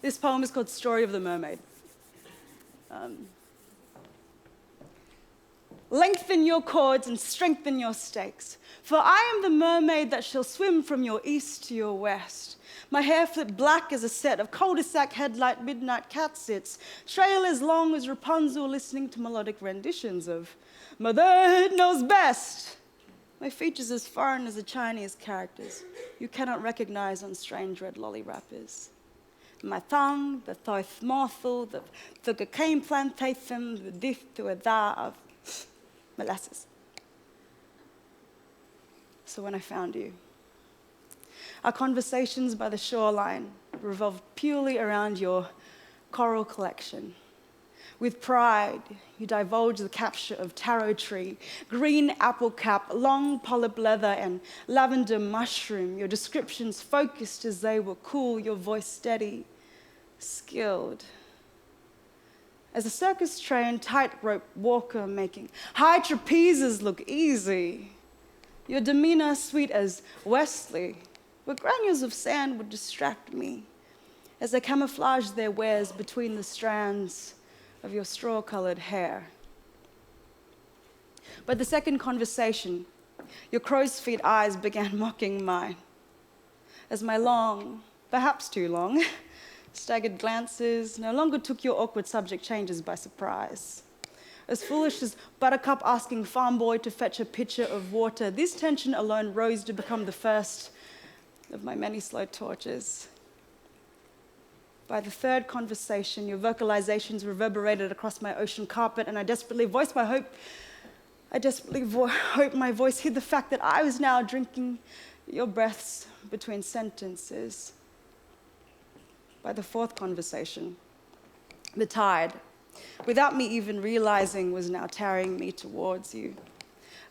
This poem is called Story of the Mermaid. Lengthen your cords and strengthen your stakes, for I am the mermaid that shall swim from your east to your west. My hair flipped black as a set of cul-de-sac headlight midnight cat sits, trail as long as Rapunzel listening to melodic renditions of Mother Knows Best. My features as foreign as the Chinese characters you cannot recognize on strange red lolly wrappers. My tongue, the thoith morthel, the cocaine plantation, the diff to a da of molasses. So when I found you, our conversations by the shoreline revolved purely around your coral collection. With pride, you divulged the capture of taro tree, green apple cap, long polyp leather, and lavender mushroom. Your descriptions focused as they were cool, your voice steady, skilled. As a circus-trained tightrope walker making high trapezes look easy, your demeanor sweet as Wesley, where granules of sand would distract me as they camouflaged their wares between the strands of your straw-colored hair. But the second conversation, your crow's feet eyes began mocking mine as my long, perhaps too long, staggered glances no longer took your awkward subject changes by surprise. As foolish as Buttercup asking farm boy to fetch a pitcher of water, this tension alone rose to become the first of my many slow tortures. By the third conversation, your vocalizations reverberated across my ocean carpet, and I desperately voiced my hope. I desperately hoped my voice hid the fact that I was now drinking your breaths between sentences. By the fourth conversation, the tide, without me even realizing, was now carrying me towards you.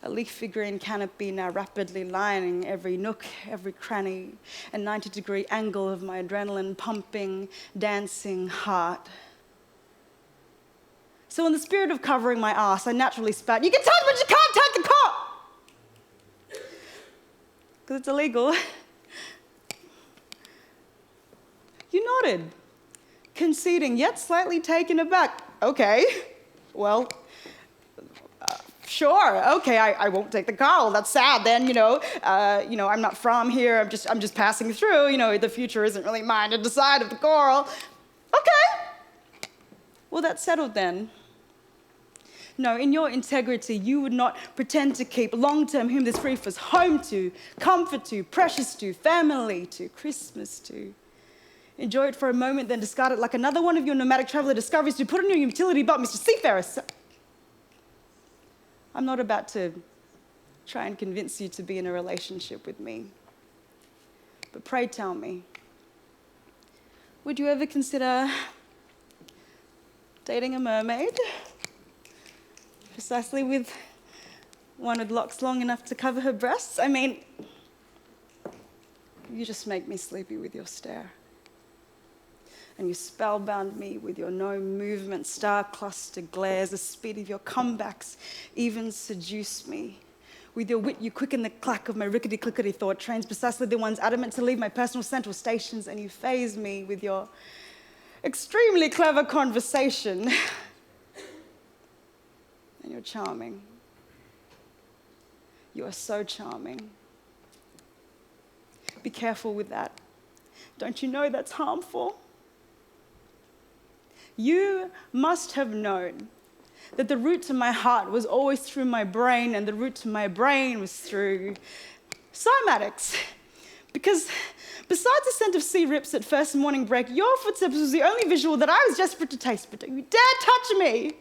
A leafy green canopy now rapidly lining every nook, every cranny, and 90-degree angle of my adrenaline pumping, dancing heart. So in the spirit of covering my ass, I naturally spat, "You can touch, but you can't touch the cock!" Because it's illegal. You nodded, conceding, yet slightly taken aback. Okay, well, sure, okay, I won't take the cowl. That's sad then, I'm not from here, I'm just passing through, the future isn't really mine to decide of the coral. Okay, well, that's settled then. No, in your integrity, you would not pretend to keep long-term whom this reef was home to, comfort to, precious to, family to, Christmas to. Enjoy it for a moment, then discard it like another one of your nomadic traveler discoveries to put on your utility belt, Mr. Seafarer. I'm not about to try and convince you to be in a relationship with me. But pray tell me, would you ever consider dating a mermaid? Precisely with one with locks long enough to cover her breasts? I mean, you just make me sleepy with your stare. And you spellbound me with your no-movement, star-cluster glares. The speed of your comebacks even seduce me. With your wit, you quicken the clack of my rickety-clickety thought trains, precisely the ones adamant to leave my personal central stations, and you faze me with your extremely clever conversation. And you're charming. You are so charming. Be careful with that. Don't you know that's harmful? You must have known that the route to my heart was always through my brain, and the route to my brain was through cymatics. Because besides the scent of sea rips at first morning break, your footsteps was the only visual that I was desperate to taste. But don't you dare touch me,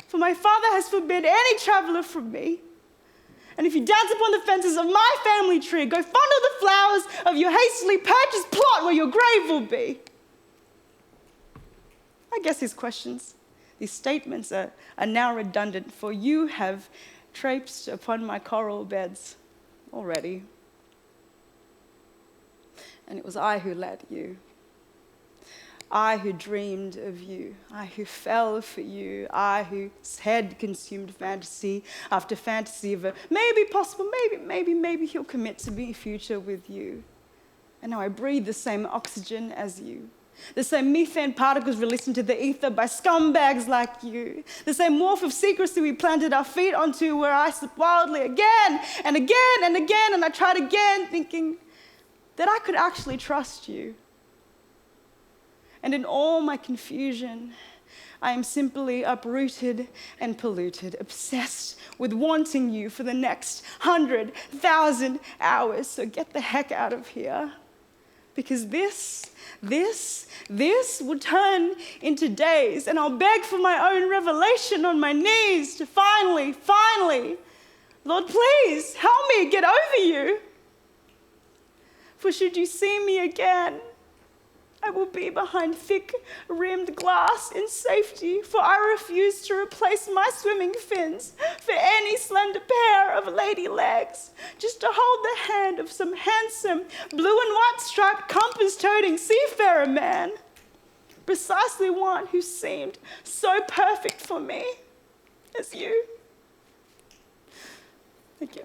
for my father has forbid any traveler from me. And if you dance upon the fences of my family tree, go fondle the flowers of your hastily purchased plot where your grave will be. I guess these questions, these statements are now redundant, for you have traipsed upon my coral beds already. And it was I who led you. I who dreamed of you. I who fell for you. I whose head consumed fantasy after fantasy of a maybe possible, maybe he'll commit to be future with you. And now I breathe the same oxygen as you. The same methane particles released into the ether by scumbags like you. The same wharf of secrecy we planted our feet onto where I slipped wildly again and again and again, and I tried again, thinking that I could actually trust you. And in all my confusion, I am simply uprooted and polluted, obsessed with wanting you for the next 100,000 hours. So get the heck out of here. Because this will turn into days, and I'll beg for my own revelation on my knees to finally, Lord, please help me get over you. For should you see me again, I will be behind thick-rimmed glass in safety, for I refuse to replace my swimming fins for any slender pair of lady legs, just to hold the hand of some handsome blue and white striped compass-toting seafarer man, precisely one who seemed so perfect for me as you. Thank you.